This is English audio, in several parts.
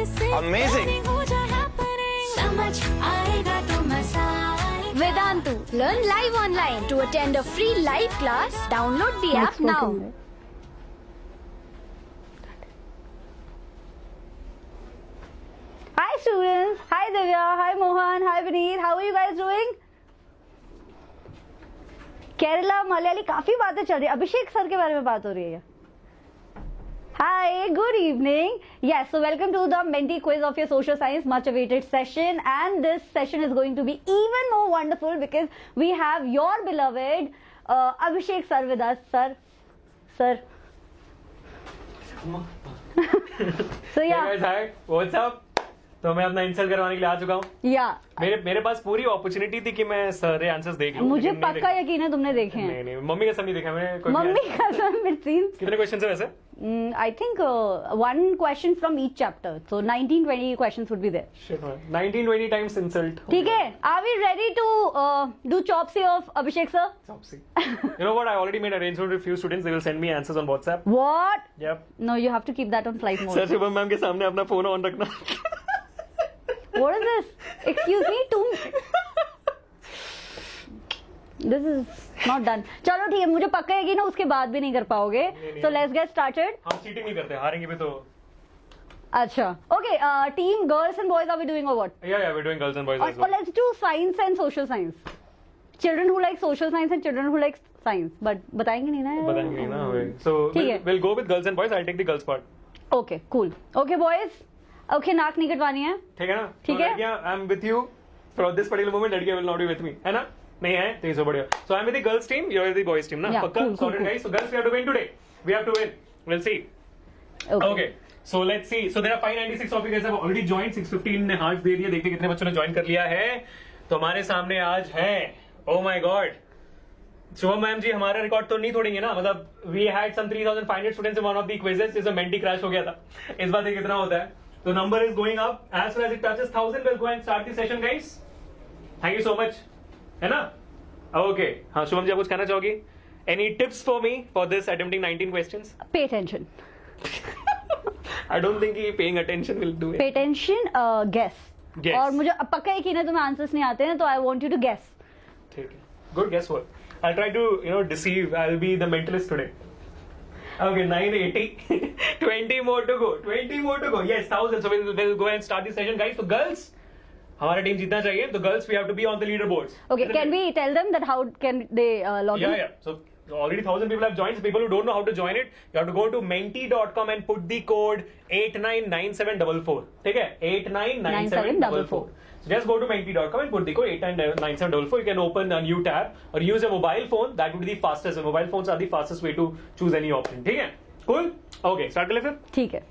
Amazing. Vedantu. Learn live online. To attend a free live class, download the app now. Hi students. Hi Divya. Hi Mohan. Hi Vineet. How are you guys doing? Kerala Malayali काफी बातें चल रही है. अभिषेक sir के बारे में बात हो रही है. Hi, good evening. Yes, so welcome to the Menti quiz of your social science much awaited session, and this session is going to be even more wonderful because we have your beloved Abhishek sir with us. Sir. So yeah. Hey guys, hi. What's up? तो मैं अपना insult करवाने के लिए आ चुका हूँ. मेरे पास पूरी अपॉर्चुनिटी थी कि मैं सारे आंसर्स देख लूं. मुझे पक्का यकीन है तुमने देखे हैं. नहीं, मम्मी का सब नहीं देखा मैंने. मम्मी का सब कितने क्वेश्चंस है वैसे? I think one question from each chapter. So 19-20 questions would be there. Shit man. 19-20 times insult. ठीक है. Are we ready to do chopsy of Abhishek sir? Chopsy. You know what? I already made arrangement with few students. They will send me answers on WhatsApp. What? Yep. No, you have to keep that on flight mode. Sir, Shubham ma'am के सामने अपना phone on रखना. What is this? Excuse me, This is not done. चलो ठीक है, मुझे पक्का है कि ना उसके बाद भी नहीं कर पाओगे. So let's get started. हम चीटिंग नहीं करते, हारेंगे भी तो. अच्छा. Okay, team girls and boys, are we doing or what? Yeah, we're doing girls and boys as well. Or let's do science and social science. Children who like social science and children who like science. But बताएंगे नहीं ना? बताएंगे नहीं ना. So we'll go with girls and boys. I'll take the girls part. Okay, cool. Okay, boys. Okay, नाक नहीं कटवानी है. ठीक है ना? ठीक है. लड़कियां, I'm with you for this particular moment. लड़कियां will not be with me. है ना? नहीं है तो इससे बढ़िया. So I'm with the girls team. You're with the boys team ना? पक्का. Sorted guys. So girls, we have to win today. We have to win. We'll see. Okay. So let's see. So there are 596 of you guys have already joined. 615 ने heart दे दिए. देखते कितने बच्चों ने join कर लिया है. तो हमारे सामने आज है. Oh my God. Shubham ma'am ji हमारा रिकॉर्ड तो नहीं तोड़ेंगे ना. मतलब we had some 3,500 students in one of the quizzes. इस मेंटी क्रैश हो गया था. इस बार देखिए कितना होता है. The number is going up. As soon as it touches 1,000, we'll go and start the session, guys. Thank you so much. है ना? Okay. हाँ, शुभम जी आप कुछ कहना चाहोगी? Any tips for me for this attempting 19 questions? Pay attention. I don't think कि paying attention will do it. Pay attention. Guess. Guess. और मुझे पक्का यकीन है तुम्हें आंसर्स नहीं आते हैं तो I want you to guess. ठीक है. Good guess work. I'll try to deceive. I'll be the mentalist today. Okay, 980. 20 more to go. 20 more to go. Yes, 1,000. So we'll go and start the session, guys. So girls, हमारा team जीतना चाहिए. तो girls, we have to be on the leaderboards. Okay, can we tell them that how can they log in? Yeah. So already 1,000 people have joined. So people who don't know how to join it, you have to go to menti.com and put the code 899744. ठीक है? 899744. So just go to menti.com and put the code 899744. You can open a new tab or use a mobile phone. That would be the fastest. The mobile phones are the fastest way to choose any option. ठीक है? Cool? Okay, start कर ले फिर. ठीक है.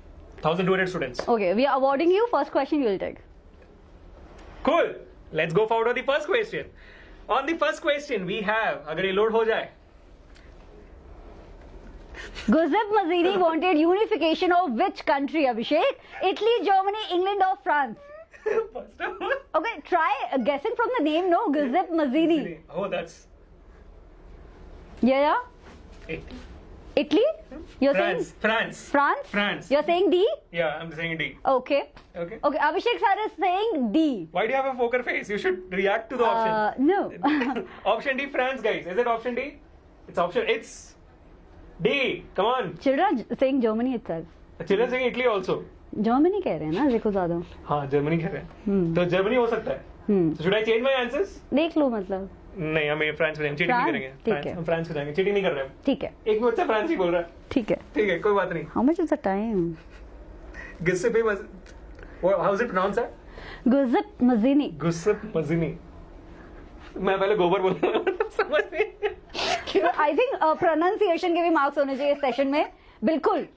1,200 students. Okay, we are awarding you. First question you will take. Cool. Let's go forward to the first question. On the first question we have, अगर ये load हो जाए. Giuseppe Mazzini wanted unification of which country, Abhishek? Italy, Germany, England or France? Okay, try guessing from the name. No, Giuseppe Mazzini. Oh, that's. Yeah. Italy? You're France. saying France. France? France. You're saying D? Yeah, I'm saying D. Okay. Okay. Abhishek sir is saying D. Why do you have a poker face? You should react to the option. No. Option D, France, guys. Is it option D? It's D. Come on. Children are saying Germany itself. Children saying Italy also. Germany कह रहे हैं ना देखो ज्यादा. हाँ Germany कह रहे हैं. तो जर्मनी हो सकता है. So should I change my answers? देख लो मतलब. नहीं हमें फ्रांस में चीटिंग नहीं करेंगे. हम फ्रांस में जाएंगे. चीटिंग नहीं कर रहे हैं. ठीक है. एक भी बच्चा फ्रांस ही बोल रहा है. ठीक है कोई बात नहीं. How much is the time? Giuseppe how is it pronounced sir? Giuseppe Mazzini. Giuseppe Mazzini. मैं पहले गोबर बोल रहा हूँ. समझ नहीं. I think pronunciation के भी मार्क्स होने चाहिए सेशन में. बिल्कुल.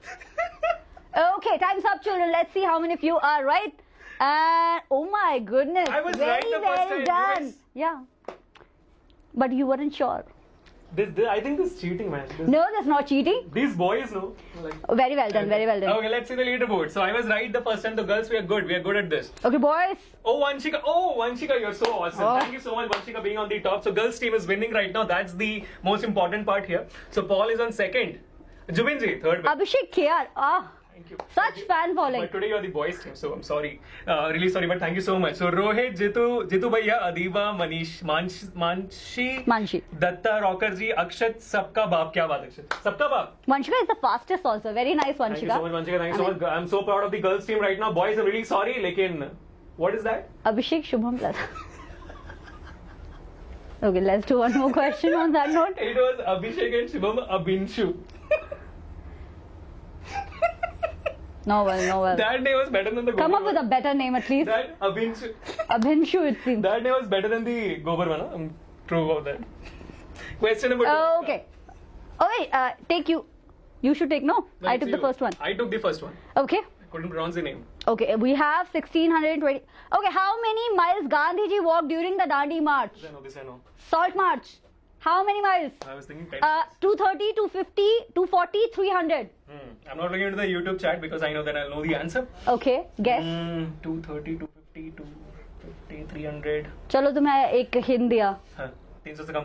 Okay, time's up, children. Let's see how many of you are right. And oh my goodness, I was very right the first well time. done. Yeah, but you weren't sure. I think this is cheating, man. No, that's not cheating. These boys know. Very well done. Very well done. Okay, let's see the leaderboard. So I was right the first time. The girls, we are good. We are good at this. Okay, boys. Oh, Vanshika, you're so awesome. Oh. Thank you so much, Vanshika, being on the top. So girls team is winning right now. That's the most important part here. So Paul is on second. Jubin ji, third. Abhishek Kiyar. Thank you. Such fan following. But today you are the boys team, so I'm sorry. Really sorry, but thank you so much. So Rohit, Jitu Bhaiya, Adiba, Manish, Manshi, Datta, Rocker ji, Akshat, सबका बाप. क्या बात है अक्षत? सबका बाप. Vanshika is the fastest also. Very nice, Vanshika. Thank you so much, Vanshika. Thank you so much. I'm so proud of the girls team right now. Boys, I'm really sorry. लेकिन what is that? Abhishek Shubham Plaza. Okay, let's do one more question on that note. It was Abhishek and Shubham Abinshu. No well. That name was better than the Gobar. Come up with a better name at least. That Abinshu. Abhinshu, it seems. That name was better than the Gobar one. I'm true about that. Question number 2. Okay. Oh wait, take you. You should take, no? I took the first one. I took the first one. Okay. I couldn't pronounce the name. Okay, we have 1620. Okay, how many miles Gandhiji walked during the Dandi March? This I know. Salt March. How many miles? I was thinking 10. 230, 250, 240, 300. I'm not looking into the YouTube chat because I know that I'll know the answer. Okay, guess. 230, 250, 250, 300. चलो तुम्हें एक hint दिया. हाँ, 300 से कम.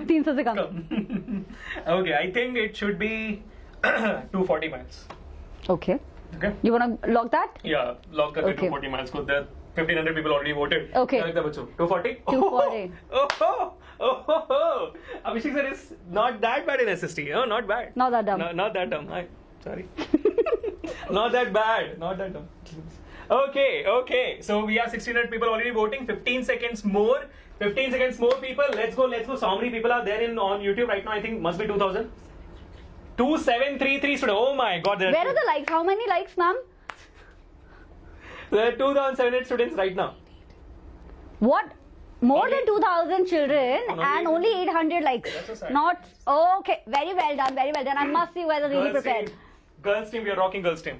300 से कम. Okay, I think it should be 240 miles. Okay. Okay. You wanna lock that? Yeah, lock करके Okay. 240 miles को. There 1500 people already voted. Okay. क्या लगता है बच्चों? 240? 240. Oh. Abhishek sir is not that bad in SST. Oh, not bad. Not that dumb. No, not that dumb. Sorry. Not that bad. Not that dumb. Okay. So we have 1600 people already voting. 15 seconds more. 15 seconds more people. Let's go. So many people are there on YouTube right now. I think must be 2000. 2733 students. Oh my God. Where are the likes? How many likes, ma'am? There are 2700 students right now. What? More Only- than 2000 children Only- and only 800 likes. That's so sad. Not okay. Very well done. Very well done. I must see you guys are really prepared. Girls team, we are rocking girls team.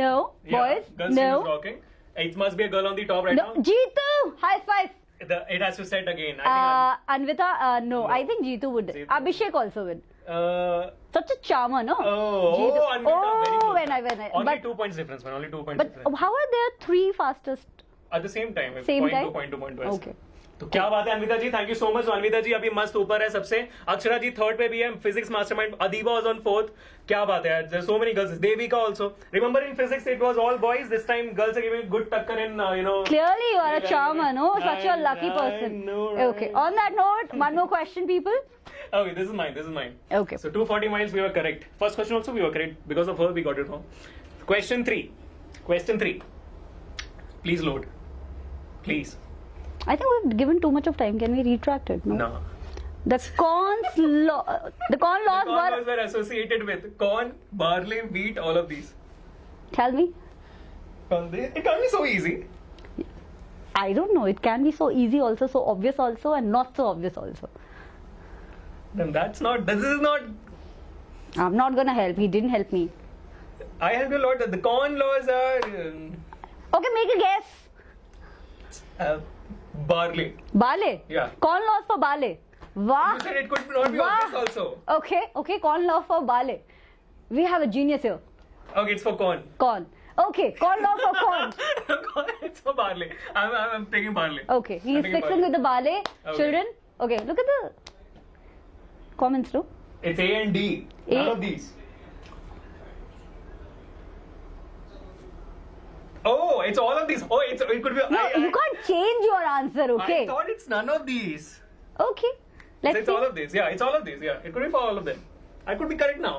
No, Yeah, boys. girls team is No. rocking. It must be a girl on the top right No. now. Jeetu, high five. It has to set again. I think Anvita, no. No. I think Jeetu would. Jeetu. Abhishek also would. Such a charmer, no? Anvita, very close. when I. Only But 2 points difference, man. Only 2 points but difference. how are there 3 fastest? At the same time. Same point time? Two, point 2, point 2. Okay. तो क्या बात है Anvita ji, thank you so much. Anvita ji अभी मस्त ऊपर है सबसे. अक्षरा जी third पे भी है. Physics mastermind Adiba was on fourth. क्या बात है यार. So many girls. Devika also. Remember in physics it was all boys. This time girls are giving good टक्कर in Clearly, you are a charmer, no? Such a lucky person. I know, right? Okay. On that note, one more question, people. Okay, this is mine. Okay. So 240 miles we were correct. First question also we were correct. Because of her we got it wrong. Question 3. Please load. Please. I think we've given too much of time. Can we retract it? No. No. The corn laws Corn were. were associated with corn, barley, wheat, all of these. Tell me. It can't be so easy. I don't know. It can be so easy also, so obvious also, and not so obvious also. Then this is not. I'm not gonna help. He didn't help me. I help you a lot. The corn laws are Okay, make a guess. barley. Bale. Yeah. Corn laws for Bale. Wow. You said it could not be obvious also. Okay. Corn law for Bale. We have a genius here. Okay, it's for corn. Corn. Okay. Corn law for corn. It's for barley. I'm taking barley. Okay. He's I'm taking fixing with the Bale. Okay. Children. Okay. Look at the comments, too. It's A and D. None of these. Oh, it's all of these. Oh, it could be. No, you can't change your answer, okay? I thought it's none of these. Okay. Let's It's see. all of these. Yeah, it's all of these. Yeah, it could be for all of them. I could be correct now.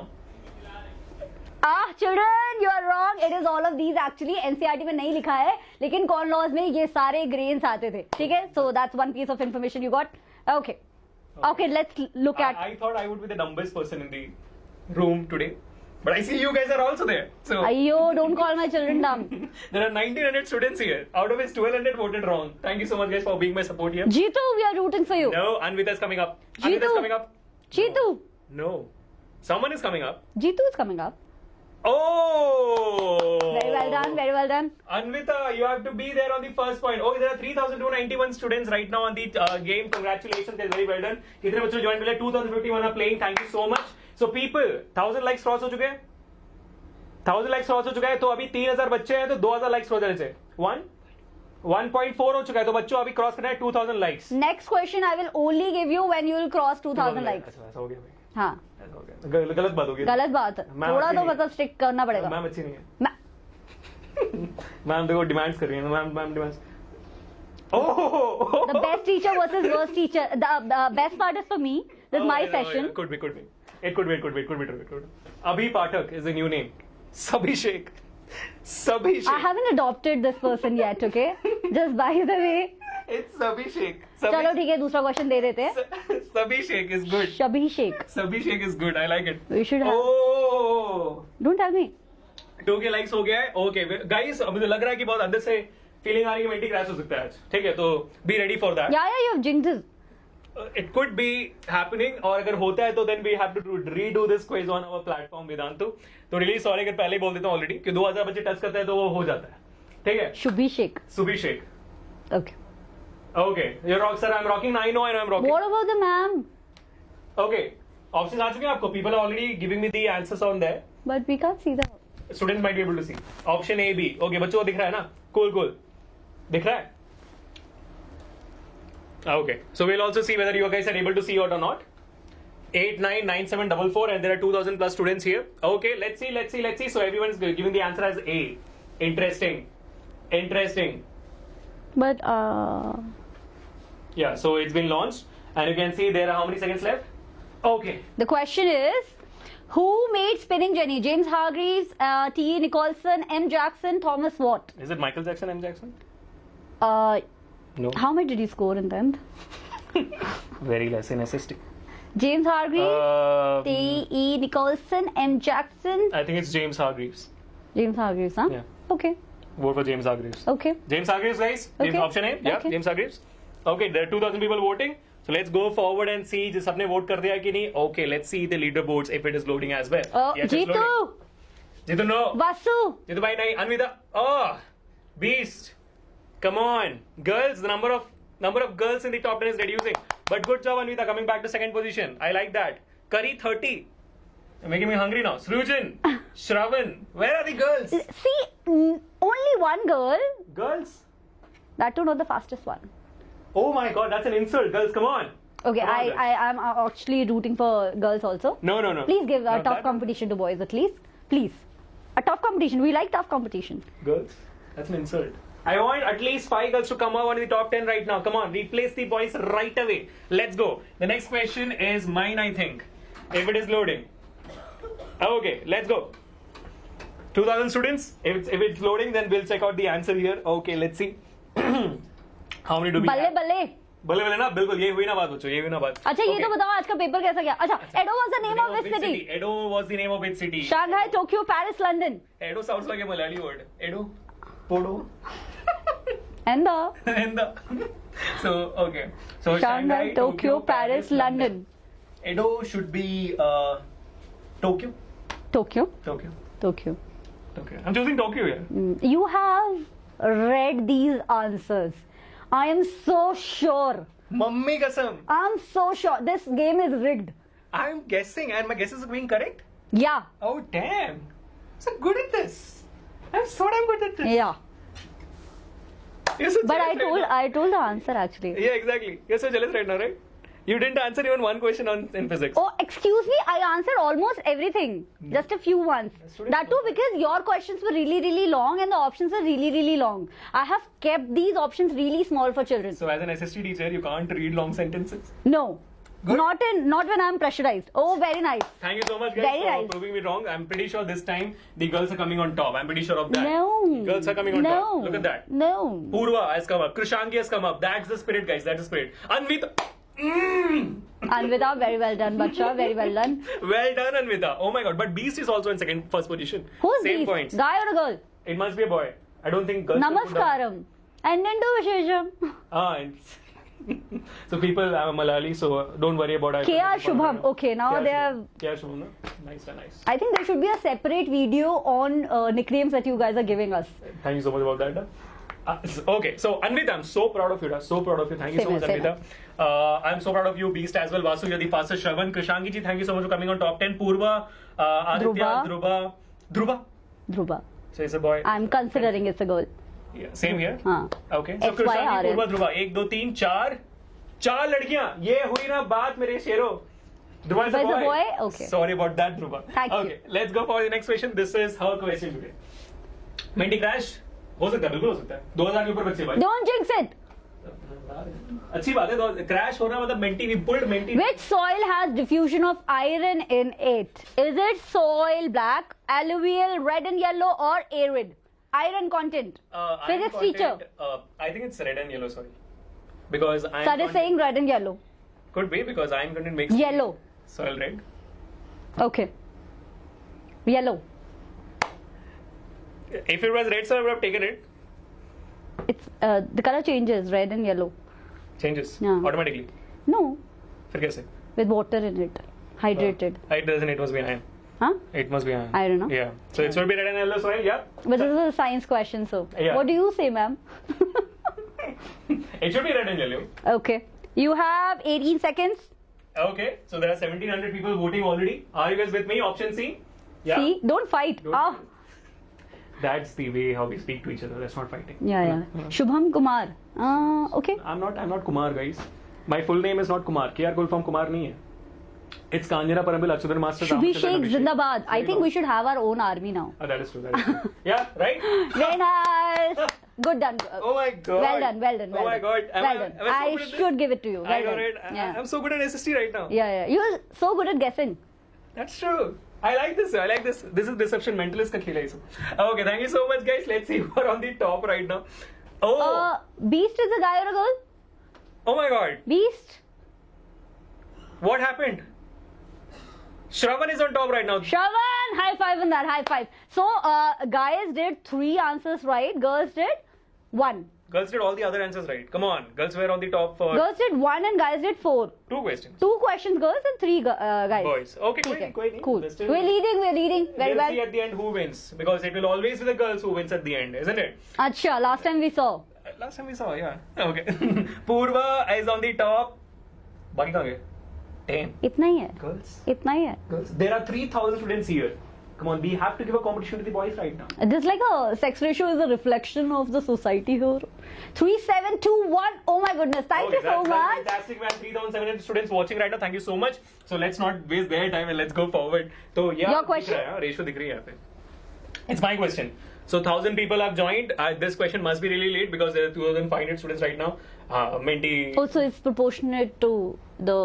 Children, you are wrong. It is all of these actually. NCERT में नहीं लिखा है, लेकिन corn laws में ये सारे grains आते थे. ठीक है? So that's one piece of information you got. Okay. Okay, let's look at. I thought I would be the dumbest person in the room today, but I see you guys are also there. So Ayyo, don't call my children dumb. there are 1900 students here. Out of which 1200 voted wrong. Thank you so much, guys, for being my support here. Jeetu, we are rooting for you. No, Anvita is coming up. Jeetu. Anvita is coming up. Jeetu. No. Someone is coming up. Jeetu is coming up. Oh! Very well done. Very well done. Anvita, you have to be there on the first point. Oh, there are 3,291 students right now on the game. Congratulations, guys. Very well done. कितने बच्चों join मिले? 2,051 are playing. Thank you so much. So people, 1,000 likes cross हो चुके हैं. 1,000 likes cross हो चुका है. तो अभी 3,000 बच्चे हैं तो 2,000 likes हो जाने चाहिए. 1.4 हो चुका है तो बच्चों अभी क्रॉस करना है 2,000 likes. Next question I will only give you when you will cross 2,000 likes. ऐसा हो गया भाई. हाँ गलत बात होगी, गलत बात है, थोड़ा तो मतलब स्ट्रिक्ट करना पड़ेगा। मैम अच्छी नहीं है। मैम देखो डिमांड्स कर रही है, ma'am demands. Oh, the best teacher versus worst teacher. The best part is for me. This is my session. Could be. It could be. Abhi Pathak is a new name. Sabhishek. I haven't adopted this person yet, okay? Just by the way. It's Sabhishek. चलो ठीक है, दूसरा question दे देते हैं। Sabhishek is good. Sabhishek is good. I like it. We should have. Oh. Don't tell me. 2K likes हो गया है। Okay, guys, मुझे लग रहा है कि बहुत अंदर से फीलिंग आ रही है कि मेंटी क्रैश हो सकता है आज, ठीक है? तो be ready for that. Yeah, you have jinxed it. It could be happening, और अगर होता है तो then we have to redo this quiz on our platform Vedantu। तो रियली सॉरी अगर पहले ही बोल देता हूँ ऑलरेडी कि 2000 बच्चे टच करते हैं तो वो हो जाता है, ठीक है? Subhishek. Okay. Okay, you're rock, sir. I'm rocking. I know I'm rocking. What about the ma'am? Okay, options आ चुके हैं आपको? People are already giving me the answers on there. But we can't see them. Students might be able to see. Option A, B. Okay, बच्चों को दिख रहा है ना? Cool. दिख रहा है? Okay, so we'll also see whether you guys are able to see it or not. 899744, and there are 2000 plus students here. Okay, let's see. So everyone's giving the answer as A. Interesting. But Yeah, so it's been launched, and you can see there are how many seconds left? Okay. the question is, who made Spinning Jenny? James Hargreaves, T. Nicholson, M. Jackson, Thomas Watt. Is it Michael Jackson, M. Jackson? No. How much did he score in 10th? Very less in SST. James Hargreaves, T. E. Nicholson, M. Jackson. I think it's James Hargreaves. James Hargreaves, huh? Yeah. Okay. Vote for James Hargreaves. Okay. James Hargreaves, guys. Okay. Option A. Yeah, Okay. James Hargreaves. Okay, there are 2000 people voting. So let's go forward and see जिस सबने vote कर दिया कि नहीं. Okay, let's see the leaderboards if it is loading as well. Yes, it's Jeetu. loading. Jeetu, no. Vasu. Jeetu bhai nahi. Anvita. Oh, beast. Come on, girls. The number of girls in the top 10 is reducing. But good job, Anvita, coming back to second position. I like that. Curry 30. You're making me hungry now. Srujan, Shravan, where are the girls? See, only one girl. Girls. That too, not the fastest one. Oh my God, that's an insult. Girls, come on. Okay, Come on, I'm actually rooting for girls also. No. Please give a No, tough that- competition to boys at least. Please. A tough competition. We like tough competition. Girls, that's an insult. I want at least 5 girls to come out in the top 10 right now. Come on, replace the boys right away. Let's go. The next question is mine, I think. If it is loading. Okay, let's go. 2000 students. If it's loading, then we'll check out the answer here. Okay, let's see. How many do we बल्ले have? बल्ले बल्ले ना बिल्कुल ये हुई ना बात बच्चों, ये हुई ना बात. अच्छा ये Okay. तो बताओ आज का पेपर कैसा गया. अच्छा Edo was the name of which city? Edo was the name of which city? Shanghai, Tokyo, Paris, London. Edo sounds like a Malayali word. Edo, Podo, And the and the. So okay. So Shanghai, Tokyo, Paris, London. Edo should be Tokyo. Tokyo. Okay. I'm choosing Tokyo here. You have read these answers. I am so sure. Mummy kasam. I'm so sure. This game is rigged. I'm guessing, and my guesses are being correct. Yeah. Oh damn! So good at this. I'm so damn good at this. Yeah. You're so But jealous right now. I told the answer actually. Yeah, exactly. You're so jealous right now, right? You didn't answer even one question in physics. Oh, excuse me. I answered almost everything. Just a few ones. Students That too know. because your questions were really, really long and the options were really, really long. I have kept these options really small for children. So as an SST teacher, you can't read long sentences. No. Good. Not when I'm pressurized. Oh, very nice. Thank you so much, guys, Very for nice. proving me wrong. I'm pretty sure this time the girls are coming on top. I'm pretty sure of that. No. The girls are coming on no. top. Look at that. No. Purva has come up. Krishangi has come up. That's the spirit, guys. That's the spirit. Anvita. Anvita, very well done, Bacha. Very well done. Well done, Anvita. Oh my God. But Beast is also in first position. Who's Same these? points. Guy or a girl? It must be a boy. I don't think girls. will put down- Namaskaram. And then do Vishesham. So people, I'm a Malayali, so don't worry about it. K.R. Shubham. Okay, now they have. K.R. Shubham, no? Nice. I think there should be a separate video on nicknames that you guys are giving us. Thank you so much about that. Okay, so Anvita, I'm so proud of you. So proud of you. Thank you so Same much, here, Anvita. I'm so proud of you, Beast as well. Vasu, you're the fastest. Shravan, Krishangi ji, thank you so much for coming on top 10. Purva, Aditya, Dhruva. Dhruva. So it's a boy. I'm considering it's a girl. Yeah, same here. हाँ. Okay. So FYRN. Krishangi, Purva, Dhruva. 1, 2, 3, 4. 4 लड़कियां. ये हुई ना बात मेरे शेरों. Dhruva is a Dhruva is a boy. boy? Okay. Sorry about that, Dhruva. Thank you. Okay, let's go for the next question. This is her question today. Minty crash हो सकता है, बिल्कुल हो सकता है. 2000 के ऊपर बच्चे भाई. Don't jinx it. अच्छी बात है. क्रैश होना मतलब Minty, we pulled Minty. Which soil has diffusion of iron in it? Is it soil black, alluvial, red and yellow, or arid? Iron content. Physics teacher. I think it's red and yellow. Sorry, because I. Sir is saying red and yellow. Could be because iron content makes Yellow. soil red. Okay. Yellow. If it was red, sir, I would have taken it. It's the color changes, red and yellow. Changes Yeah. automatically. No, फिर कैसे? with water in it, hydrated. It doesn't. It must be iron. Huh? It must be iron. I don't know. Yeah. So it should be red and yellow soil. Yeah. But this is a science question, so Yeah. what do you say, ma'am? It should be red and yellow. Okay. You have 18 seconds. Okay. So there are 1700 people voting already. Are you guys with me? Option C. Yeah. See, don't fight. Don't Ah. That's the way how we speak to each other. That's not fighting. Yeah. Shubham Kumar. Okay. I'm not Kumar, guys. My full name is not Kumar. KR full form Kumar नहीं है. It's Kanjana Parambil Akshudan Master. Shubhishek Zindabad. I think we should have our own army now. That is true. That is true. Yeah, right? Very nice. Good done. Oh my god. Well done. Oh my god. Well done. Am I so I good at this? should give it to you. I Well got done. it. Yeah. I'm so good at SST right now. Yeah. You're so good at guessing. That's true. I like this. This is deception mentalist ka khela isu. Okay, thank you so much, guys. Let's see who are on the top right now. Oh. Beast is a guy or a girl? Oh my god. Beast. What happened? Shravan is on top right now. Shravan, high five on that. High five. So, guys did 3 answers right. Girls did 1. Girls did all the other answers right. Come on. Girls were on the top for Girls did 1 and guys did 4. 2 questions. 2 questions girls and 3 guys. Boys. Okay, Okay. Cool. We're still- We're leading. Very We'll well. see at the end who wins. Because it will always be the girls who wins at the end, isn't it? Acha, last time we saw. Last time we saw, yeah. Okay. Purva is on the top. Baki kahan gaye? 10. इतना ही है. Girls. इतना ही है. Girls. There are 3,000 students here. Come on, we have to give a competition to the boys right now. This like a sex ratio is a reflection of the society here. 3721. Oh my goodness. Thank you so that's much. fantastic, man. 3,700 students watching right now. Thank you so much. So let's not waste their time and let's go forward. So yeah, Your question? दिख रहा है, ratio दिख रही है यहाँ पे. It's my question. So 1,000 people have joined. This question must be really late because there are 2,500 students right now. Minty. Also, it's proportionate to the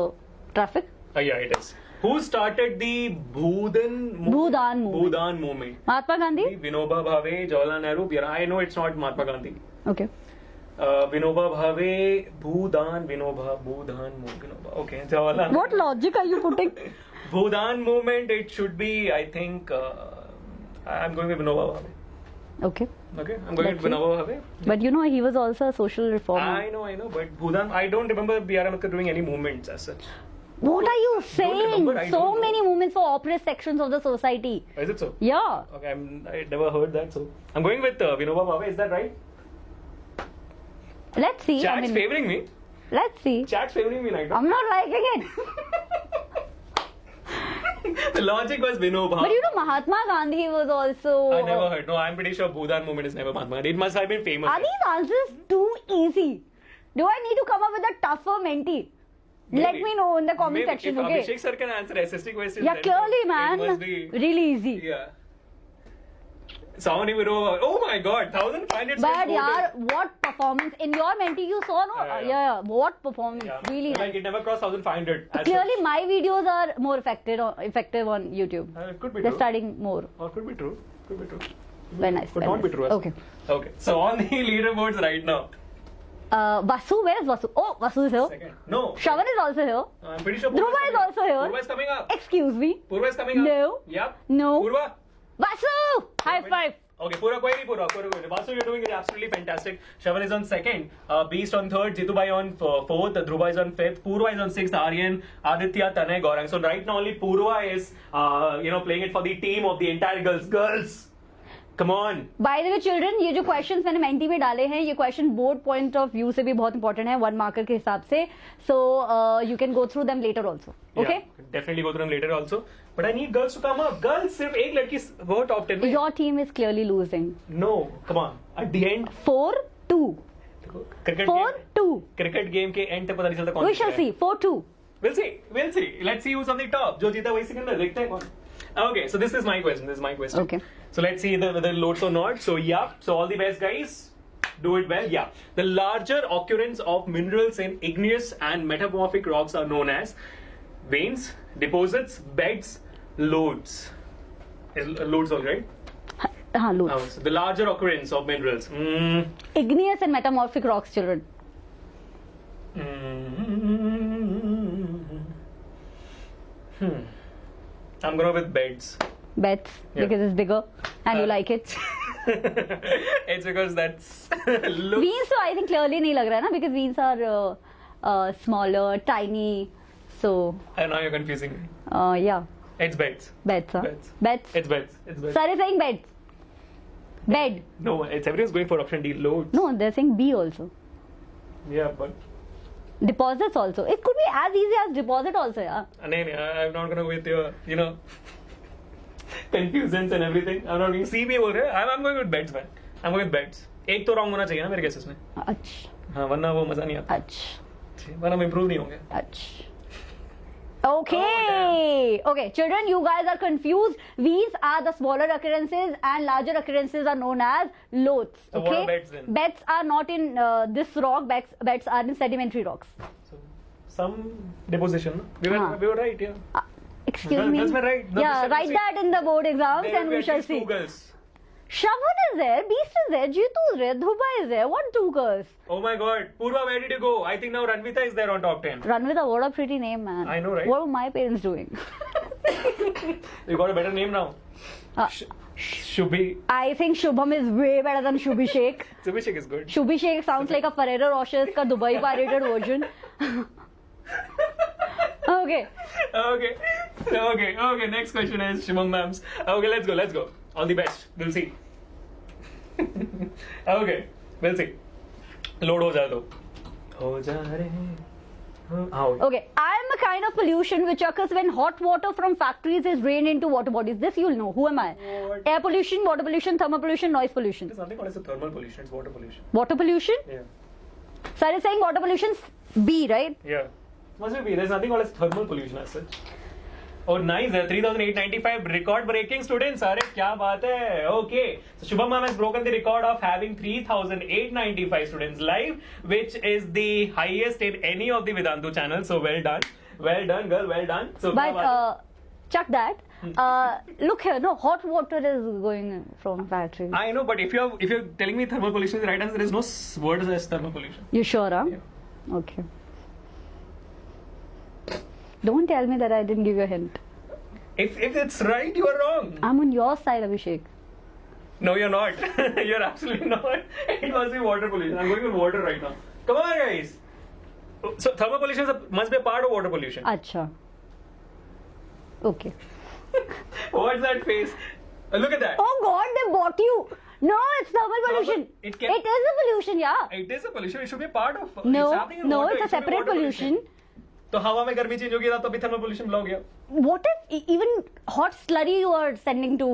traffic. Yeah, it is. Who started the Bhudan movement? Mahatma Gandhi? Vinoba Bhave, Jawaharlal Nehru. Yeah, I know it's not Mahatma Gandhi. Okay. Vinoba Bhave, Vinoba. Okay, Jawaharlal. What logic are you putting? Bhudan movement, it should be, I think, I'm going with Vinoba Bhave. Okay. Okay, I'm going Let's with see. Vinoba Bhave. But you know, he was also a social reformer. I know, but Bhudan, I don't remember B.R. Ambedkar doing any movements as such. What are you saying? remember, I So don't know. many movements for oppressed sections of the society. Is it so? Yeah. Okay, I never heard that, so I'm going with Vinoba Bhave. Is that right? Let's see. Chat's favoring me. Let's see. Chat's favoring me right now. I'm not liking it. The logic was Vinoba. But you know, Mahatma Gandhi was also. I never heard. No, I'm pretty sure Bhudan movement is never Mahatma Gandhi. It must have been famous. Are these answers too easy? Do I need to come up with a tougher Menti? Let Maybe. me know in the comment Maybe section, if okay? Abhishek sir can answer SST questions. Yeah, then clearly, it man. must be, Really easy. yeah. Sound Vinoba. Oh my god, 1,500 But students yaar, voted. what performance in your Menti you saw, no? Yeah. What performance? Yeah. Really Like nice. it never crossed 1,500. as Clearly, such. my videos are more effective on YouTube. It could be They're true. studying more. Or could be true. Could be true. Very nice. Could very not be nice. true. as Okay. well. Okay. So on the leaderboards right now. Vasu, where is Vasu? Oh, Vasu is here. Second. No. Shravan is also here. I'm pretty sure Dhruva is also here. Purva is coming up. Excuse me. Purva is coming up. No. Yep. No. Purva. Vasu! High five. Okay, Purva, query Purva. Vasu, you're doing it absolutely fantastic. Shravan is on second. Beast on third. Jitubai on fourth. Dhruva is on fifth. Purva is on sixth. Aryan, Aditya, Tanay, Gaurang. So right now only Purva is, playing it for the team of the entire girls. Girls, come on. By the way, children, ये जो questions मैंने mentee में डाले हैं, ये question board point of view से भी बहुत important है, 1 marker के हिसाब से. So you can go through them later also. Okay? Yeah, definitely go through them later also. But I need girls to come up. Girls, सिर्फ एक लड़की वो top 10 में. Your team is clearly losing. No, come on. At the end, 4-2. cricket 4-2. game. Cricket game के end तक पता नहीं चलता कौन We जीत shall रहा है. see. 4-2. We'll see. Let's see who's on the top. जो जीता वही सिकंदर. देखते हैं कौन. Okay, so this is my question. Okay. So let's see whether it loads or not. So yeah. So all the best, guys. Do it well. Yeah. The larger occurrence of minerals in igneous and metamorphic rocks are known as veins, deposits, beds, lodes. Is lodes all right? Loads. So the larger occurrence of minerals. Igneous and metamorphic rocks, children. I'm going with beds. Beds, because it's bigger and you like it. It's because that's look. Veins, so I think clearly नहीं लग रहा है ना, because veins are smaller, tiny. So. And now you're confusing me. Yeah. It's beds. Beds, huh? Beds. It's beds. Sir is saying beds. Bed. No, it's everyone's going for option D. Loads. No, they're saying B also. Yeah, but. Deposits also. It could be as easy as deposit also, yeah. I'm not gonna go with your, confusions and everything. I'm not going. See me बोल रहे. I'm going with beds, man. I'm going with beds. एक तो wrong होना चाहिए ना मेरे cases में. अच्छा. हाँ, वरना वो मजा नहीं आता. अच्छा. वरना हम improve नहीं होंगे. अच्छा. Okay. Okay, children, you guys are confused. These are the smaller occurrences and larger occurrences are known as lodes. So okay? what are beds then? Beds are not in this rock. Beds are in sedimentary rocks. So some deposition. No? We were right, yeah. Excuse me. That's my right. Yeah, write that in the board exams and we shall see. Two girls. Shravan is there, Beast is there, Jitu is there, Dhruba is there. What two girls? Oh my God, Purva, where did you go? I think now Ranvita is there on top 10. Ranvita, what a pretty name, man. I know, right? What were my parents doing? You got a better name now. Shubhi. I think Shubham is way better than Shubhi Sheikh. Shubhi Sheikh is good. Shubhi Sheikh sounds like a Ferrero Rocher's ka Dubai pirated version. Okay. Okay. Next question is Shimam ma'ams. Okay, let's go. All the best. We'll see. Okay, we'll see. Load हो जाए तो. हो जा रहे. Okay, I'm a kind of pollution which occurs when hot water from factories is drained into water bodies. This you'll know. Who am I? What? Air pollution, water pollution, thermal pollution, noise pollution. There's nothing called as a thermal pollution. It's water pollution. Water pollution? Yeah. Sir is saying water pollution's B, right? Yeah. Must be. There's nothing called as thermal pollution as such. Oh, nice. 3,895 record-breaking students. Arey, kya baat hai? Okay. So Shubham ma'am has broken the record of having 3,895 students live, which is the highest in any of the Vedantu channels. So well done. Well done, girl. Well done. So, But chuck that. Look here, no, hot water is going from factories. I know, but if you're telling me thermal pollution is the right answer, there is no word as thermal pollution. You sure, huh? Yeah. Okay. Don't tell me that I didn't give you a hint. If it's right, you are wrong. I'm on your side, Abhishek. No, you're not. You're absolutely not. It must be water pollution. I'm going with water right now. Come on, guys. So thermal pollution must be a part of water pollution. Acha. Okay. What's that face? Look at that. Oh God, they bought you. No, it's thermal pollution. It is a pollution, yeah. It is a pollution. It should be a part of. No, it's happening in no, water. it's a separate pollution. तो हवा में गर्मी change होगी तो अभी thermal pollution हो गया. What if even hot slurry you are sending to?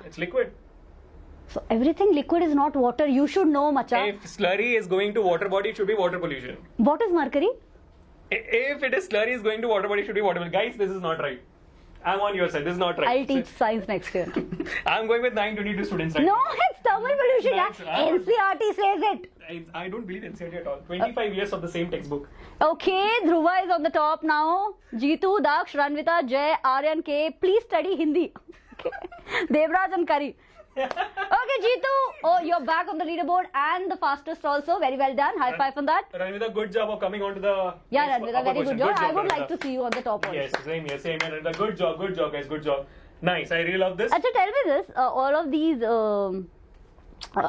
It's liquid. So everything liquid is not water. You should know, macha. If slurry is going to water body, it should be water pollution. What is mercury? If it is slurry is going to water body, it should be water pollution. Guys, this is not right. I'm on your side. This is not right. I'll teach science next year. I'm going with 922 students right No, now. it's thermal pollution. Yeah. NCERT says it. I don't believe NCERT at all. 25 years of the same textbook. Okay, Dhruva is on the top now. Jitu, Daksh, Ranvita, Jay, Aryan, K. Please study Hindi. Okay. Devraj and Kari. Okay, Jitu. Oh, you're back on the leaderboard and the fastest also. Very well done. High five on that. Ranvita, good job of coming on to the. Yeah, Ranvita, very good job. I would Ranvita. like to see you on the top also. Yes, same here, Ranvita. Good job, guys. Good job. Nice. I really love this. Achha, tell me this. All of these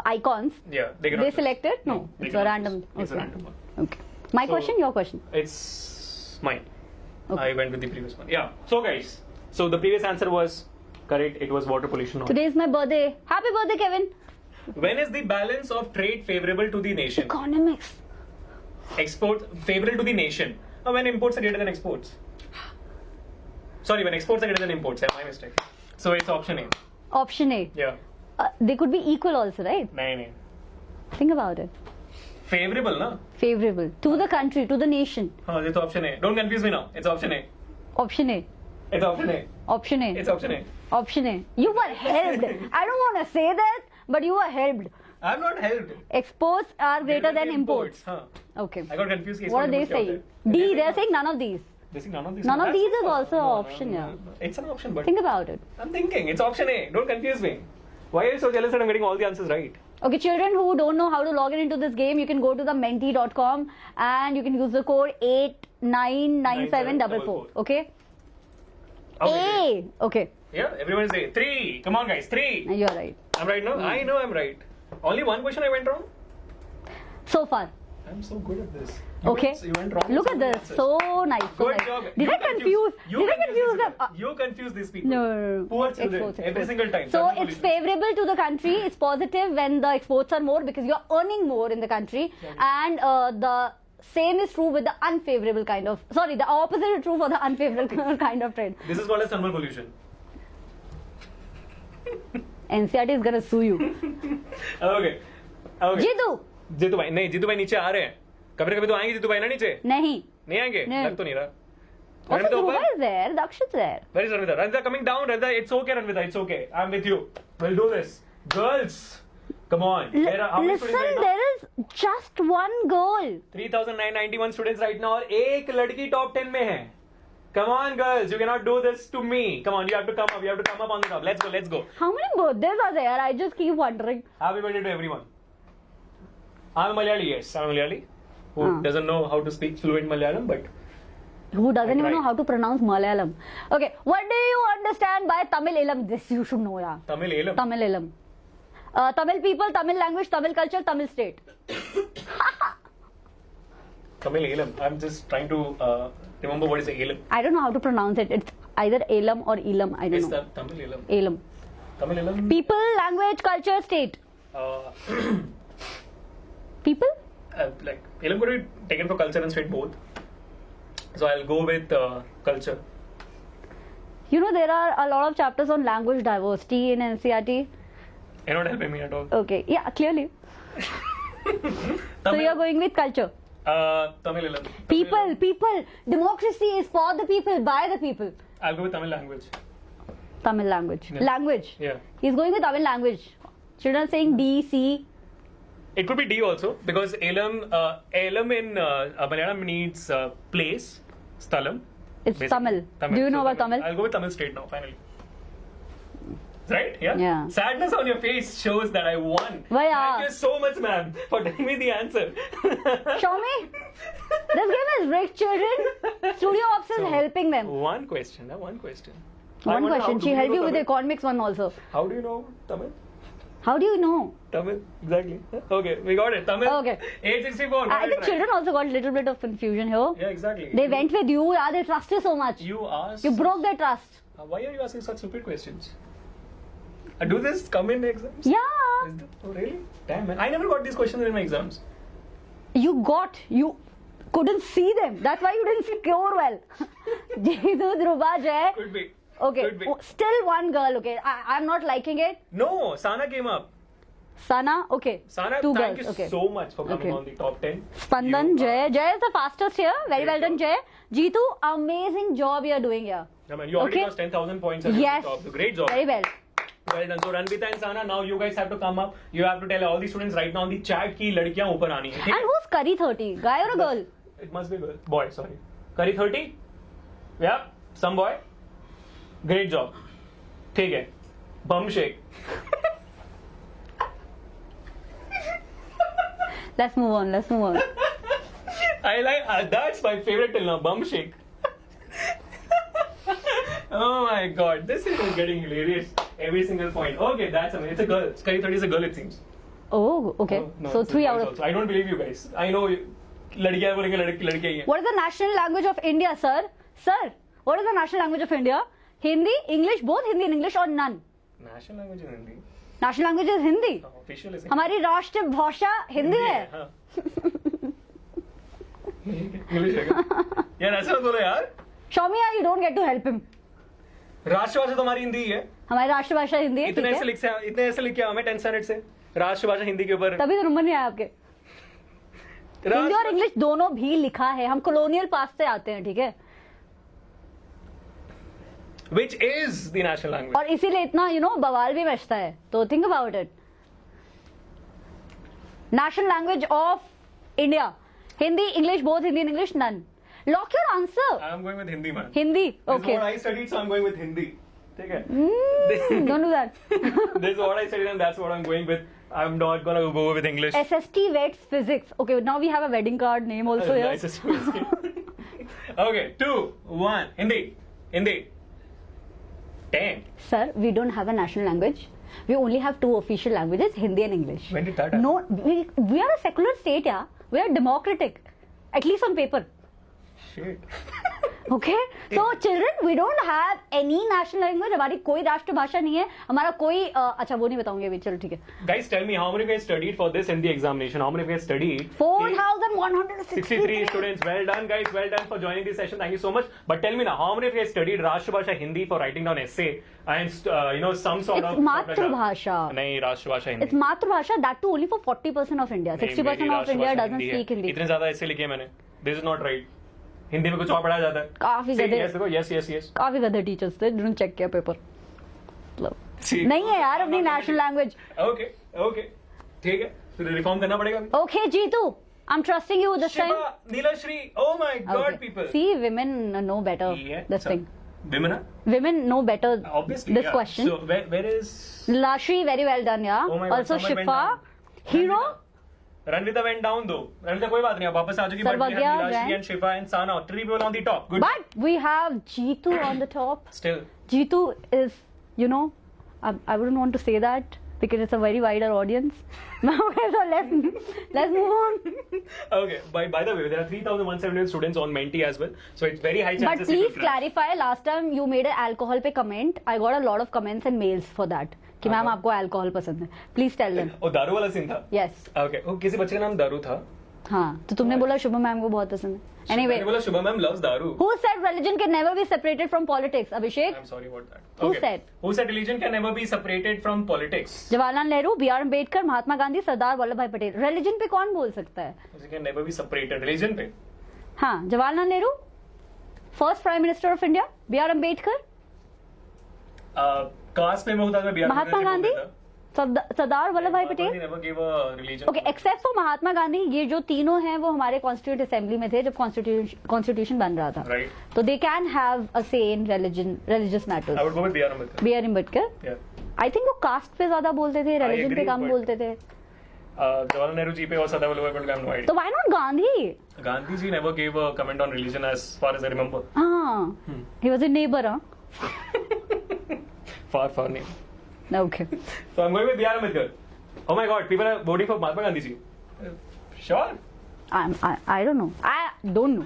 icons. Yeah, they selected? No, it's a random. It's a random one. Okay. My question, your question? It's mine. Okay. I went with the previous one. Yeah. So guys, so the previous answer was correct. It was water pollution. Today is my birthday. Happy birthday, Kevin. When is the balance of trade favorable to the nation? Economics. Exports favorable to the nation. Or when imports are greater than exports. Sorry, when exports are greater than imports. Yeah, my mistake. So it's option A. Option A. Yeah. They could be equal also, right? No. Think about it. Favorable ना? Favorable to the country, to the nation. हाँ, ये तो option है. Don't confuse me now. It's option A. Option A. It's option A. Option A. It's option A. Option A. You were helped. I don't want to say that, but you were helped. I'm not helped. Exports are greater than imports. हाँ. Okay. I got confused. What are they saying? D. They're saying none of these. They're saying none of these. None of That's these is not- also no, an no, option, no, yeah. no. It's an option, but Think about it. I'm thinking it's option A. Don't confuse me. Why are you so jealous that I'm getting all the answers right? Okay, children who don't know how to log in into this game, you can go to the menti.com and you can use the code 899744. Okay? Okay. A. Okay. Yeah, everyone is A. 3. Come on, guys. 3. You're right. I'm right now. I know I'm right. Only one question I went wrong. So far. I'm so good at this. Okay. You went wrong. Look at this. So nice. So Good nice. job. Did I confuse? Did I confuse them? You confuse these people. No. Poor children. Exports. Every single time. So Suddenly it's police. favorable to the country. It's positive when the exports are more because you're earning more in the country. And the same is true with the unfavorable kind of. Sorry, the opposite is true for the unfavorable kind of trade. This is called as thermal pollution. NCERT is gonna sue you. Okay. Okay. Jitu Jitu भाई नहीं, जीतू भाई नीचे आ रहे हैं. कभी कभी तो आएंगे जीतू भाई ना नीचे. नहीं. नहीं आएंगे. नहीं. लग तो नहीं रहा. Also, Ranvita Dhruva ऊपर. is there. Daksh is there. Where is Ranvita? Ranvita coming down. Ranvita, it's okay, Ranvita. It's okay. I'm with you. We'll do this. Girls, come on. There are how many students Listen, right now? there is just one girl. 3,991 students right now और एक लड़की top 10 में है. Come on, girls. You cannot do this to me. Come on, you have to come up. You have to come up on the top. Let's go. Let's go. How many birthdays are there? I just keep wondering. Happy birthday to everyone. I'm a Malayali. Yes, I'm a Malayali. Who doesn't know how to speak fluent Malayalam, but Who doesn't even Right. know how to pronounce Malayalam? Okay, what do you understand by Tamil Ilam? This you should know, yeah. Tamil Elam. Tamil Ilam. Tamil people, Tamil language, Tamil culture, Tamil state. Tamil Elam. I'm just trying to remember what is a Elam. I don't know how to pronounce it. It's either Elam or Elam. I don't It's know. the Tamil Elam. Elam. Tamil Elam. People, language, culture, state. Uh, People? like Elam could be taken for culture and state both. So I'll go with culture. You know, there are a lot of chapters on language diversity in NCERT. You're not helping me at all. Okay, yeah, clearly. So you're going with culture. Tamil Elam. People. Democracy is for the people, by the people. I'll go with Tamil language. Tamil language. Yeah. Language. Yeah. He's going with Tamil language. Children are saying D, C. It could be D also because Elam in Malayalam needs place, Sthalam. It's basically. Tamil. Do you know about Tamil? I'll go with Tamil straight now, finally. Right? Yeah? Yeah. Sadness on your face shows that I won. Why, Thank you so much, ma'am, for telling me the answer. Show me. This game is rigged, children. Studio Ops is helping them. One question. I One wonder how question. do She you helped know you with the Tamil? economics one also. How do you know Tamil? How do you know? Tamil, exactly. Okay, we got it. Tamil. Okay. 864. I think children also got a little bit of confusion here. Yeah, exactly. They went with you, yeah, they trust you so much. You asked. You broke their trust. Why are you asking such stupid questions? Do this come in exams? Yeah. Oh, really? Damn, man. I never got these questions in my exams. You couldn't see them. That's why you didn't score well. Jeetu, Dhruva, Jay. Could be. Okay, Could be. still one girl, okay. I'm not liking it. No, Sana came up. Sana, okay. Sana, Two thank girls, you okay. so much for coming Okay. on the top 10. Spandan, You Jay. are- Jay is the fastest here. Very well Great done, Jay. Jeetu, amazing job you're doing here. Yeah, man, you already Okay. lost 10,000 points at Yes. the top. So great job. Very well. Well done. So Ranvita and Sana, now you guys have to come up. You have to tell all the students right now on the chat ki ladkiyan upar aani hai. And who's Curry 30? Guy or a girl? It must be girl. Boy, sorry. Curry 30? Yeah, some boy. Great job. ठीक है. Bum shake. Let's move on. I like that's my favorite till now. Bum shake. Oh my god, this is getting hilarious. Every single point. Okay, that's amazing. It's a girl. Curry 30 is a girl, it seems. Oh, okay. Oh, no, So it's a 3 boys out of. also. I don't believe you guys. I know लड़कियां बोलेंगे लड़के ही हैं. What is the national language of India, sir? Sir, what is the national language of India? Hindi, English, both Hindi and English or none? National language is Hindi. National language is Hindi. Official is हमारी राष्ट्र भाषा हिंदी है. हाँ. English है क्या? यार ऐसा मत बोलो यार. Shaumiya, you don't get to help him. राष्ट्रभाषा तो हमारी हिंदी ही है. हमारी राष्ट्रभाषा हिंदी है, ठीक इतने है. ऐसे लिखे हमें 10 स्टैंडर्ड से राष्ट्रभाषा हिंदी के ऊपर. तभी तो नंबर नहीं आया आपके. हिंदी और इंग्लिश दोनों भी लिखा है, हम कॉलोनियल पास्ट से आते हैं, ठीक है? Which is the national language? और इसीलिए इतना बवाल भी मचता है, तो think about it. National language of India, Hindi, English, both Hindi and English, none. Lock your answer. I am going with Hindi, man. Hindi, This okay. is what I studied, so I'm going with Hindi. ठीक है? Don't do that. This is what I studied and that's what I'm going with. I'm not gonna go with English. SST Vets Physics. Okay, now we have a wedding card name also here. Nice. Okay, 2, 1. Hindi. 10. Sir, we don't have a national language. We only have two official languages, Hindi and English. When did that happen? No, we are a secular state, yeah. We are democratic, at least on paper. Shit. Okay, so children, we don't have any national language. हमारी कोई राष्ट्रभाषा नहीं है, हमारा कोई अच्छा वो नहीं बताऊंगी अभी, चलो ठीक है. Guys, tell me how many of you guys studied for this Hindi examination? How many of you guys studied? 4,163 students. Well done, guys. Well done for joining this session. Thank you so much. But tell me now, how many of you guys studied Rashtrabhasha Hindi for writing down essay and some sort of? It's Matrabhasha. नहीं, Rashtrabhasha Hindi. It's Matrabhasha. That too only for 40% of India. 60% of India doesn't speak Hindi. इतने ज्यादा ऐसे लिखे मैंने. This is not right. Hindi में कुछ और पढ़ाया जाता है. काफी गधे. Yes. काफी गधे टीचर्स थे जिन्होंने चेक किया पेपर. नहीं है यार अपनी नेशनल लैंग्वेज. ओके ठीक है, फिर रिफॉर्म करना पड़ेगा. Okay Jeetu, I'm trusting you this time. Nilashree, oh my God, people. See, women know better this thing. Women know better obviously, this question. So where is Lashri? Very well done, yeah. Oh my God, also someone went Shifa, down. Hero. Ranvita went down though. Ranvita कोई बात नहीं, वापस आ चुकी. But we have Lashri and Shifa and Sana, 3 people on the top. Good. But we have Jeetu on the top. Still. Jeetu is, I wouldn't want to say that because it's a very wider audience. Okay, so let's move on. Okay. By the way, there are 3,178 students on Menti as well, so it's very high chances. But please clarify. Last time you made an alcohol पे comment. I got a lot of comments and mails for that. कि ma'am आपको alcohol पसंद है. Please tell them. ओ दारू वाला scene था. Yes. Okay. ओ किसी बच्चे का नाम दारू था. हाँ, तो तुमने बोला शुभम मैम को बहुत पसंद है. Anyway. मैंने बोला शुभम मैम loves दारू. Who said religion can never be separated from politics? Abhishek. I'm sorry about that. Who Okay. said? Who said religion can never be separated from politics? Jawaharlal Nehru, B.R. Ambedkar, Mahatma Gandhi, Sardar Vallabh Bhai Patel. Religion पे कौन बोल सकता है? It can never be separated. Religion पे. हाँ, Jawaharlal Nehru, first Prime Minister of India, B.R. Ambedkar, caste पे मैं होता था बिहार. महात्मा Gandhi, Sardar Vallabh Bhai Patel. never gave a religion. Okay, except for Mahatma Gandhi, ये जो तीनों हैं वो हमारे कॉन्स्टिट्यूट असेंबली में थे जब कॉन्स्टिट्यूशन बन रहा था. Right. तो they can have a say in religious I matters. would go with B.R. Ambedkar. B R Ambedkar. Yeah. I think वो कास्ट पे ज्यादा बोलते थे, रिलीजन पे agree, कम but- बोलते थे. Jawaharlal Nehru जी पे और सरदार Vallabh Bhai Patel, I have no idea. तो why not Gandhi? Gandhi ji never gave a comment on religion as far as I remember. हाँ, ही वाज अ नेबर. हाँ, Far name. Okay. So I'm going with B.R. Ambedkar. Oh my God, people are voting for Mahatma Gandhi ji. Sure. I don't know. I don't know.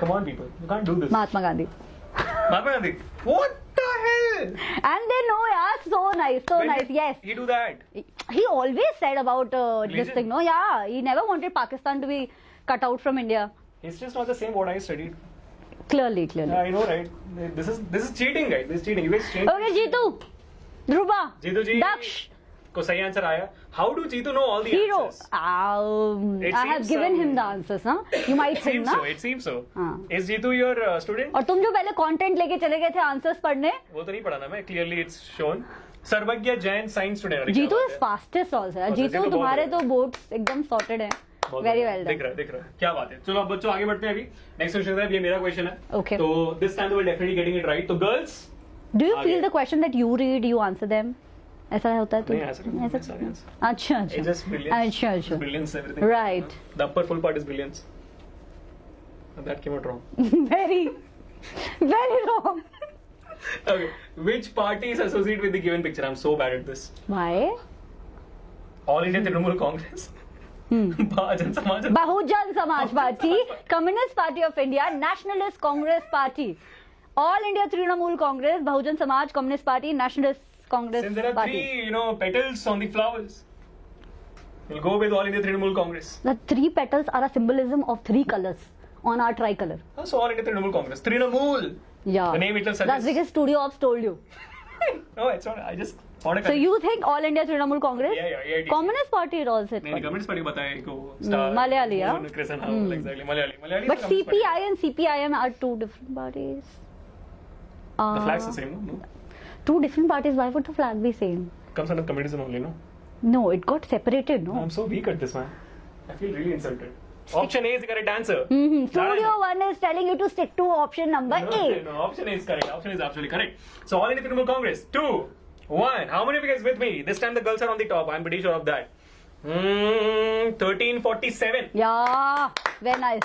Come on, people. You can't do this. Mahatma Gandhi. Mahatma Gandhi. What the hell? And they know, yeah, so nice, so When nice. did Yes. he do that? He always said about this Religion? thing, no? Yeah, he never wanted Pakistan to be cut out from India. It's just not the same what I studied. Clearly. Yeah, I know, right? This is cheating, guys. This is cheating. You guys changed. Okay, Jeetu, Dhruva, Jeetu ji Daksh, को सही answer आया. How do Jeetu know all the Hero. answers? I have seems given so. him the answers, huh? You might It think, seems ना? so. It seems so. हाँ. Is Jeetu your student? और तुम जो पहले content लेके चले गए थे आंसर्स पढ़ने, वो तो नहीं पढ़ा ना मैं. Clearly it's shown. Sarvagya Jain science student. Jeetu is fastest also. Jeetu तुम्हारे तो बोर्ड्स एकदम सॉर्टेड हैं. वेरी वेल दिख रहा है. क्या बात है. चलो अब बच्चों आगे बढ़ते हैं. अभी नेक्स्ट क्वेश्चन है. ये मेरा क्वेश्चन है. Okay. तो this time will definitely getting it right. तो गर्ल्स डू यू आगे. Feel the question that you read you answer them? ऐसा होता है? नहीं, ऐसा नहीं, ऐसा नहीं. अच्छा It's just brilliance. अच्छा Brilliance everything. Right. The upper full part is brilliance. That came out wrong. very wrong. Okay. Which party is associated with the given picture? I'm so bad at this. Why? All India Trinamool Congress. Bahujan Samaj. Bahujan Samaj Party, Communist Party of India, Nationalist Congress Party, All India Trinamool Congress, Bahujan Samaj, Communist Party, Nationalist Congress Since there are Party. three, petals on the flowers, we'll go with All India Trinamool Congress. The three petals are a symbolism of three colors on our tricolor. So All India Trinamool Congress. Trinamool. Yeah. The name itself That's suggests. because Studio Ops told you. No, it's not. I just thought a So you think All India Trinamool Congress? Yeah, AITC. Communist Party it also. नहीं Communist Party बताया को Malayali, yeah. Exactly, Malayali. But CPI and CPIM are two different parties. The flag's the same, no? Two different parties. Why would the flag be same? Comes under communism only, no? No, it got separated. No. I'm so weak at this, man. I feel really insulted. Option A is the correct answer. Studio One is telling you to stick to option number A. No, option A is correct. Option is absolutely correct. So All India Trinamool Congress, 2, 1. How many of you guys with me? This time the girls are on the top. I'm pretty sure of that. 1347. Yeah, very nice.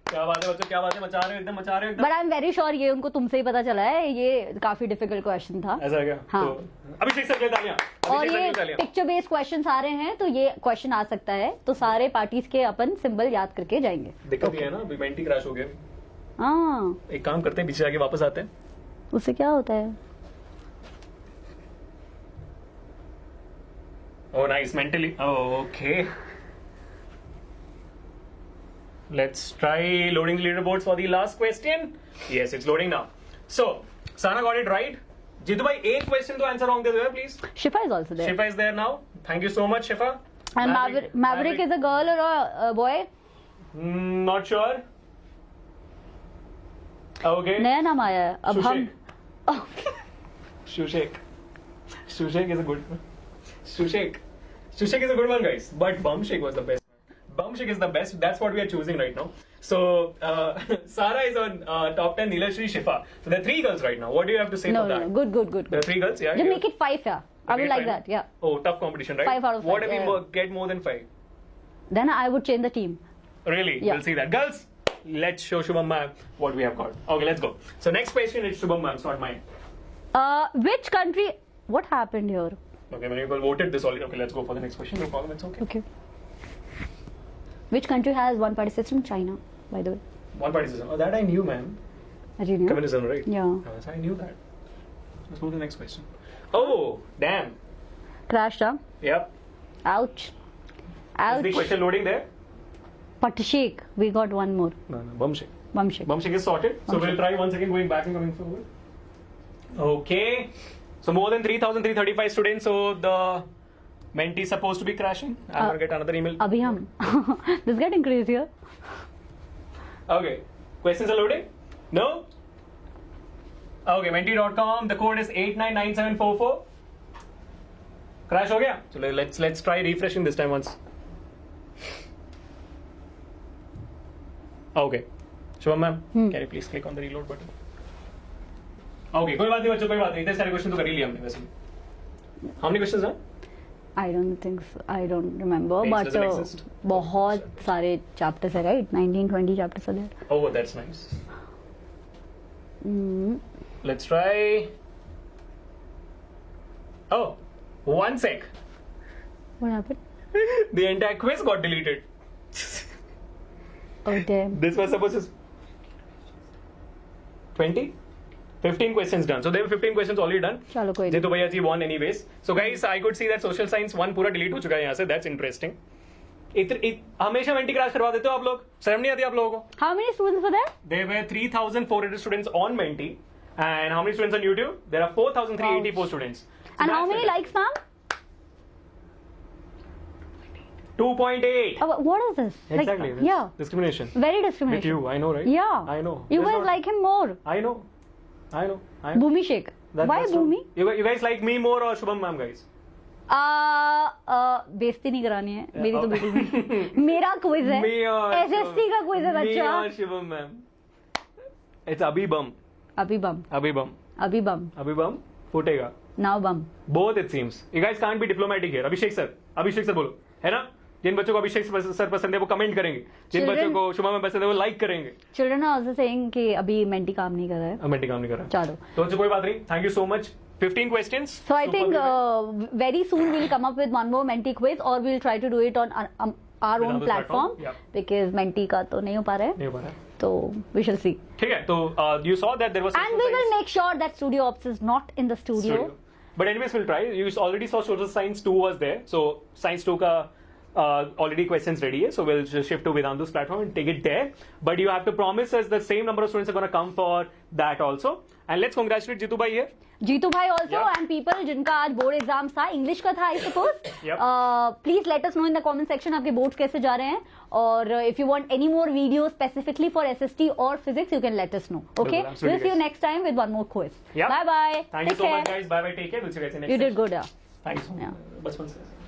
क्या बात है बच्चों, क्या बात है, मचा रहे हो एकदम, मचा रहे हो एकदम. But I'm very sure ये उनको तुमसे ही पता चला है. ये काफी difficult question था. ऐसा क्या? हाँ. तो अभिषेक सर के तालियां. और ये पिक्चर बेस्ड क्वेश्चन आ रहे हैं तो ये क्वेश्चन आ सकता है तो सारे पार्टीज के अपन सिंबल याद करके जाएंगे. दिक्कत ये है ना, अभी मेंटी क्रैश हो गया. हाँ. एक काम करते हैं, पीछे आके वापस आते हैं. उससे क्या होता है? Oh, nice, mentally. Oh, okay. Let's try loading the leaderboards for the last question. Yes, it's loading now. So, Sana got it right. Jitu bhai, एक question to answer wrong दे दो, please. Shifa is also there. Shifa is there now. Thank you so much, Shifa. And Maverick is a girl or a boy? Not sure. Okay. नया नाम आया है. अब हम. Shushek. Shushek is a good one. Shushek is a good one, guys. But Bumshake was the best. Bumshake is the best. That's what we are choosing right now. So, Sara is on top 10, Nilashri, Shifa. So there are 3 girls right now. What do you have to say No, for that? no, good. There are 3 girls, yeah? Just make it 5, yeah. I would like that, yeah. Oh, tough competition, right? 5 out of 5. What if we get more than 5? Then I would change the team. Really? Yeah. We'll see that. Girls, let's show Shubham ma'am what we have got. Okay, let's go. So next question is Shubham ma'am, not mine. Which country? What happened here? Okay, many people voted this already. Okay, let's go for the next question. No problem, it's okay. Okay. Which country has one party system? China, by the way. One party system. Oh, that I knew, man. As you know. Communism, right? Yeah. Yes, I knew that. Let's move to the next question. Oh, damn. Crashed, huh? Yep. Ouch. Is the question loading there? Patashik. We got one more. No, Bumshake. Bumshake. Bumshake is sorted. So we'll try once again going back and coming forward. Okay. So more than 3,335 students. So the mentee is supposed to be crashing. I'm going to get another email. Abhi hum. This is getting crazier. Okay. Questions are loading? No? Okay, mentee.com. The code is 899744. Crash ho gaya? So let's try refreshing this time once. Okay. Shubham ma'am, can you please click on the reload button? Okay, कोई बात नहीं बच्चों, कोई बात नहीं. इतने सारे question तो कर ही लिए हमने वैसे. How many questions are? I don't think so. I don't remember. Base but doesn't exist. बहुत सारे chapters है, right? 19-20 chapters are there. Oh, that's nice. Let's try. Oh, 1 sec. What happened? The entire quiz got deleted. Oh damn. This was supposed to 20? 15 questions done. So there were 15 questions already done. चलो कोई नहीं. Jitu Bhaiya ji won anyways. So guys, I could see that social science 1 पूरा delete हो चुका है यहाँ से. That's interesting. हमेशा मेंटी क्रैश करवा देते हो आप लोग. शर्म नहीं आती आप लोगों को? How many students were there? There were 3,400 students on Menti. And how many students on YouTube? There are 4,384 students. So And how that's many it. likes, ma'am? 2.8. What is this? Exactly. Like, That's yeah. discrimination. Very With discrimination. you, I know, right? Yeah. I know. You That's guys not- like him more. I know. Bhumi Sheikh. Why that's Bhumi? not- You guys like me more or Shubham ma'am, guys? बेइज्जती नहीं करानी है मेरी तो बिल्कुल नहीं. मेरा quiz है. Me or एसएससी का क्विज है Me बच्चा. or Shubham ma'am. It's Abhibam. अभी बम. Abhibam. अभी बम. Abhibam. फूटेगा. Now bomb. Both it seems. You guys can't be diplomatic here. Abhishek sir बोलो. है ना? जिन बच्चों को अभिषेक सर पसंद है वो कमेंट करेंगे. जिन बच्चों को शुभम में पसंद है वो लाइक करेंगे. चिल्ड्रन आर आल्सो सेइंग कि अभी मेंटी काम नहीं कर रहा है. मेंटी काम नहीं कर रहा. चलो. तो कोई बात नहीं. Thank you so much. 15 questions. So I think very soon we'll come up with one more Menti quiz or we'll try to do it on our own platform yeah. because Menti का तो नहीं हो पा रहा है. नहीं हो पा रहा है. तो we shall see. ठीक है. तो you saw that there was And we will make sure that Studio Ops is not in the studio. But anyways, we'll try. You already saw social science 2 was there. So science 2 का already questions ready hai, so we'll just shift to Vedantu's platform and take it there. But you have to promise us the same number of students are going to come for that also. And let's congratulate Jitu bhai here. Jitu bhai also, Yeah. and people जिनका आज board exams था, English का था I suppose. Yep. Please let us know in the comment section आपके boards कैसे जा रहे हैं, और if you want any more video specifically for SST और physics you can let us know. Okay, absolutely, will see you guys. Next time with one more quiz. Yeah. Bye bye. Thank you so much guys. Bye bye. Take care. We'll see you guys in next You did session. good. Thank you so much. Yeah. बचपन से